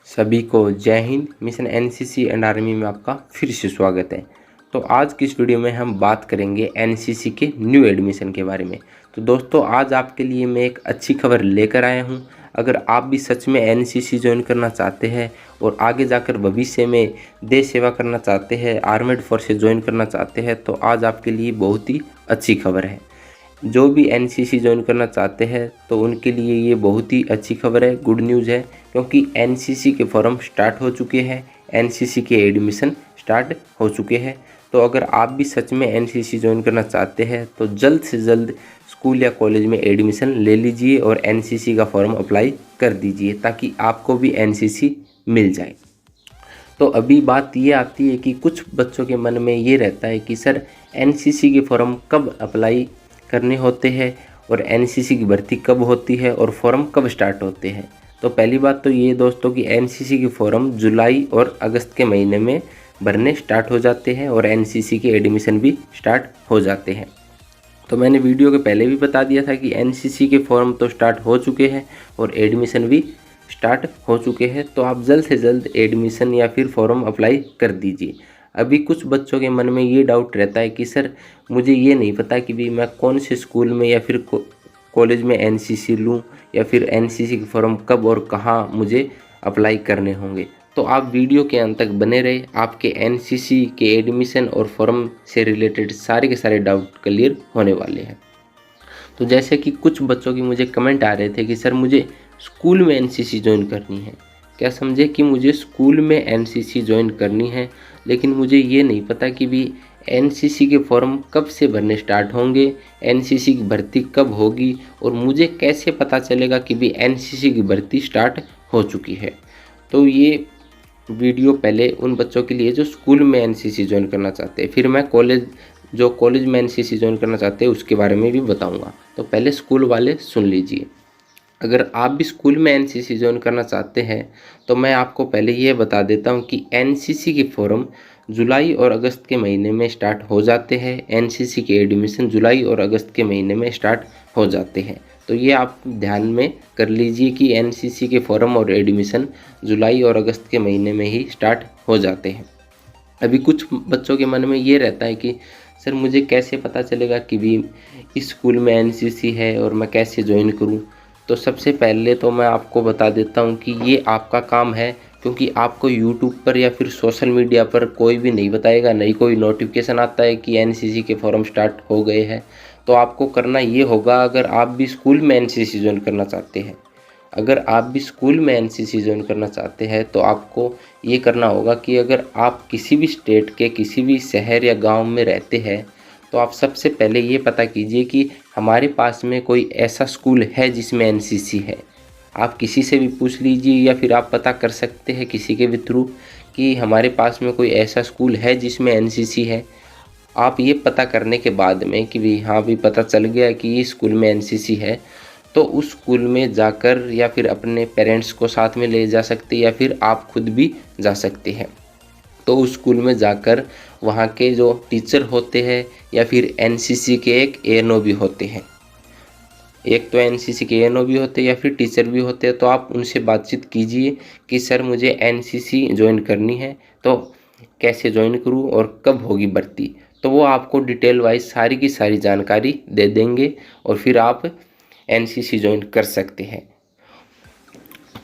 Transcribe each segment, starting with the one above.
सभी को जय Hind. Mission NCC and army में आपका फिर से स्वागत है। तो आज की इस वीडियो में हम बात करेंगे एनसीसी के न्यू एडमिशन के बारे में। तो दोस्तों, आज आपके लिए मैं एक अच्छी खबर लेकर आया हूं। अगर आप भी सच में एनसीसी ज्वाइन करना चाहते हैं और आगे जाकर भविष्य में देश सेवा करना चाहते हैं, आर्मेड फोर्सेज ज्वाइन करना चाहते हैं, तो आज आपके लिए बहुत ही अच्छी खबर है। जो भी एनसीसी ज्वाइन करना चाहते हैं तो उनके लिए ये बहुत ही अच्छी खबर है, गुड न्यूज़ है, क्योंकि एनसीसी के फॉर्म स्टार्ट हो चुके हैं, एनसीसी के एडमिशन स्टार्ट हो चुके हैं। तो अगर आप भी सच में एनसीसी ज्वाइन करना चाहते हैं तो जल्द से जल्द स्कूल या कॉलेज में एडमिशन ले लीजिए और एनसीसी का फॉर्म अप्लाई कर दीजिए ताकि आपको भी एनसीसी मिल जाए। तो अभी बात ये आती है कि कुछ बच्चों के मन में ये रहता है कि सर एनसीसी के फॉर्म कब अप्लाई करने होते हैं और एनसीसी की भर्ती कब होती है और फॉर्म कब स्टार्ट होते हैं। तो पहली बात तो ये दोस्तों कि एनसीसी के फॉर्म जुलाई और अगस्त के महीने में भरने स्टार्ट हो जाते हैं और एनसीसी के एडमिशन भी स्टार्ट हो जाते हैं। तो मैंने वीडियो के पहले भी बता दिया था कि एनसीसी के फॉर्म तो स्टार्ट हो चुके हैं और एडमिशन भी स्टार्ट हो चुके हैं। तो आप जल्द से जल्द एडमिशन या फिर फॉर्म अप्लाई कर दीजिए। अभी कुछ बच्चों के मन में ये डाउट रहता है कि सर मुझे ये नहीं पता कि भी मैं कौन से स्कूल में या फिर कॉलेज में एनसीसी लूँ या फिर एनसीसी के फॉर्म कब और कहाँ मुझे अप्लाई करने होंगे। तो आप वीडियो के अंत तक बने रहे, आपके एनसीसी के एडमिशन और फॉर्म से रिलेटेड सारे के सारे डाउट क्लियर होने वाले हैं। तो जैसे कि कुछ बच्चों की मुझे कमेंट आ रहे थे कि सर मुझे स्कूल में एनसीसी ज्वाइन करनी है। क्या समझे कि मुझे स्कूल में एनसीसी ज्वाइन करनी है, लेकिन मुझे ये नहीं पता कि भी एनसीसी के फॉर्म कब से भरने स्टार्ट होंगे, एनसीसी की भर्ती कब होगी और मुझे कैसे पता चलेगा कि भी एनसीसी की भर्ती स्टार्ट हो चुकी है। तो ये वीडियो पहले उन बच्चों के लिए जो स्कूल में एनसीसी ज्वाइन करना चाहते हैं, फिर मैं कॉलेज में एनसीसी ज्वाइन करना चाहते हैं उसके बारे में भी बताऊंगा। तो पहले स्कूल वाले सुन लीजिए। अगर आप भी स्कूल में एनसीसी ज्वाइन करना चाहते हैं तो मैं आपको पहले ये बता देता हूँ कि एनसीसी के फॉर्म जुलाई और अगस्त के महीने में स्टार्ट हो जाते हैं। एनसीसी के एडमिशन जुलाई और अगस्त के महीने में स्टार्ट हो जाते हैं। तो ये आप ध्यान में कर लीजिए कि एनसीसी के फॉर्म और एडमिशन जुलाई और अगस्त के महीने में ही स्टार्ट हो जाते हैं। अभी कुछ बच्चों के मन में ये रहता है कि सर मुझे कैसे पता चलेगा कि भी इस स्कूल में एनसीसी है और मैं कैसे ज्वाइन करूं। तो सबसे पहले तो मैं आपको बता देता हूं कि ये आपका काम है, क्योंकि आपको यूट्यूब पर या फिर सोशल मीडिया पर कोई भी नहीं बताएगा, नहीं कोई नोटिफिकेशन आता है कि एनसीसी के फॉर्म स्टार्ट हो गए हैं। तो आपको करना ये होगा, अगर आप भी स्कूल में एनसीसी ज्वाइन करना चाहते हैं तो आपको ये करना होगा कि अगर आप किसी भी स्टेट के किसी भी शहर या गांव में रहते हैं तो आप सबसे पहले ये पता कीजिए कि हमारे पास में कोई ऐसा स्कूल है जिसमें एनसीसी है। आप किसी से भी पूछ लीजिए या फिर आप पता कर सकते हैं किसी के भी थ्रू कि हमारे पास में कोई ऐसा स्कूल है जिसमें एनसीसी है। आप ये पता करने के बाद में कि भी हाँ भी पता चल गया कि ये स्कूल में एनसीसी है, तो उस स्कूल में जाकर या फिर अपने पेरेंट्स को साथ में ले जा सकते या फिर आप खुद भी जा सकते हैं। तो उस स्कूल में जाकर वहाँ के जो टीचर होते हैं या फिर एनसीसी के एक एएनओ भी होते हैं, एक तो एनसीसी के एएनओ भी होते हैं या फिर टीचर भी होते हैं, तो आप उनसे बातचीत कीजिए कि सर मुझे एनसीसी ज्वाइन करनी है, तो कैसे ज्वाइन करूँ और कब होगी भर्ती। तो वो आपको डिटेल वाइज सारी की सारी जानकारी दे देंगे और फिर आप एनसीसी ज्वाइन कर सकते हैं।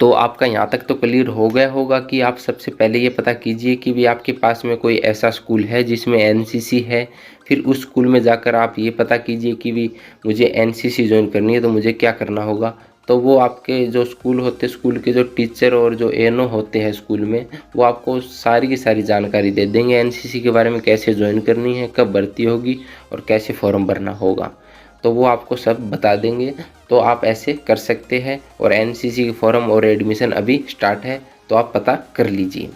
तो आपका यहाँ तक तो क्लियर हो गया होगा कि आप सबसे पहले ये पता कीजिए कि भी आपके पास में कोई ऐसा स्कूल है जिसमें एनसीसी है। फिर उस स्कूल में जाकर आप ये पता कीजिए कि भी मुझे एनसीसी ज्वाइन करनी है तो मुझे क्या करना होगा। तो वो आपके जो स्कूल होते स्कूल के जो टीचर और जो एएनओ होते हैं स्कूल में, वो आपको सारी की सारी जानकारी दे देंगे एनसीसी के बारे में, कैसे ज्वाइन करनी है, कब भर्ती होगी और कैसे फॉर्म भरना होगा। तो वो आपको सब बता देंगे। तो आप ऐसे कर सकते हैं और एनसीसी के फॉर्म और एडमिशन अभी स्टार्ट है, तो आप पता कर लीजिए।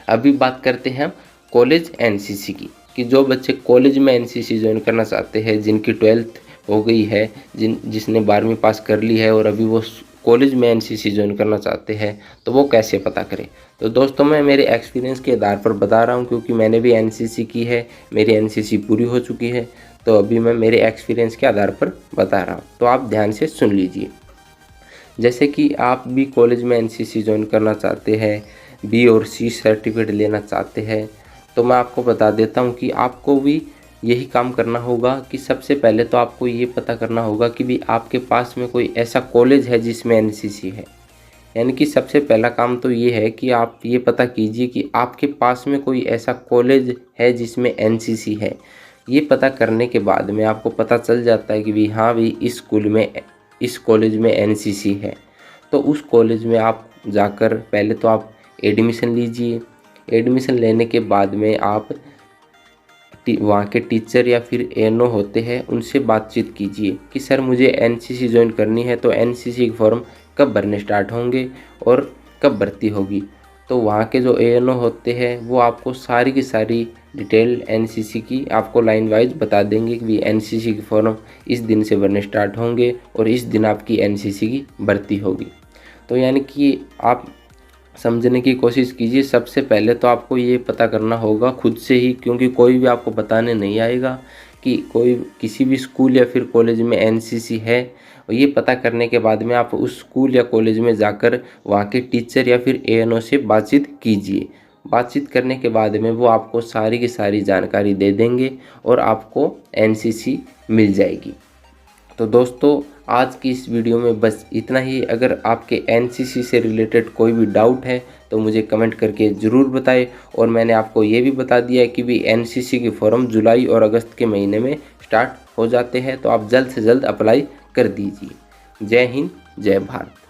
अभी बात करते हैं हम कॉलेज एनसीसी की, कि जो बच्चे कॉलेज में एनसीसी ज्वाइन करना चाहते हैं, जिनकी 12th हो गई है, जिसने 12वीं पास कर ली है और अभी वो कॉलेज में एनसीसी ज्वाइन करना चाहते हैं, तो वो कैसे पता करें। तो दोस्तों मैं मेरे एक्सपीरियंस के आधार पर बता रहा हूँ, क्योंकि मैंने भी एनसीसी की है, मेरी एनसीसी पूरी हो चुकी है, तो अभी मैं मेरे एक्सपीरियंस के आधार पर बता रहा हूँ। तो आप ध्यान से सुन लीजिए। जैसे कि आप भी कॉलेज में एनसीसी ज्वाइन करना चाहते हैं, बी और सी सर्टिफिकेट लेना चाहते हैं, तो मैं आपको बता देता हूँ कि आपको भी यही काम करना होगा कि सबसे पहले तो आपको ये पता करना होगा कि भी आपके पास में कोई ऐसा कॉलेज है जिसमें एनसीसी है। यानी कि सबसे पहला काम तो ये है कि आप ये पता कीजिए कि आपके पास में कोई ऐसा कॉलेज है जिसमें एनसीसी है। ये पता करने के बाद में आपको पता चल जाता है कि भी हाँ भी इस कॉलेज में एनसीसी है, तो उस कॉलेज में आप जाकर पहले तो आप एडमिशन लीजिए। एडमिशन लेने के बाद में आप वहाँ के टीचर या फिर एएनओ होते हैं उनसे बातचीत कीजिए कि सर मुझे एनसीसी ज्वाइन करनी है, तो एनसीसी के फॉर्म कब भरने स्टार्ट होंगे और कब भर्ती होगी। तो वहाँ के जो एएनओ होते हैं वो आपको सारी की सारी डिटेल एनसीसी की आपको लाइन वाइज बता देंगे कि एनसीसी के फॉर्म इस दिन से भरने स्टार्ट होंगे और इस दिन आपकी एनसीसी की भर्ती होगी। तो यानी कि आप समझने की कोशिश कीजिए। सबसे पहले तो आपको ये पता करना होगा खुद से ही, क्योंकि कोई भी आपको बताने नहीं आएगा कि कोई किसी भी स्कूल या फिर कॉलेज में एनसीसी है। और ये पता करने के बाद में आप उस स्कूल या कॉलेज में जाकर वहाँ के टीचर या फिर एएनओ से बातचीत कीजिए। बातचीत करने के बाद में वो आपको सारी की सारी जानकारी दे देंगे और आपको एनसीसी मिल जाएगी। तो दोस्तों आज की इस वीडियो में बस इतना ही। अगर आपके एनसीसी से रिलेटेड कोई भी डाउट है तो मुझे कमेंट करके ज़रूर बताएं। और मैंने आपको ये भी बता दिया है कि भी एनसीसी के फॉर्म जुलाई और अगस्त के महीने में स्टार्ट हो जाते हैं, तो आप जल्द से जल्द अप्लाई कर दीजिए। जय हिंद, जय भारत।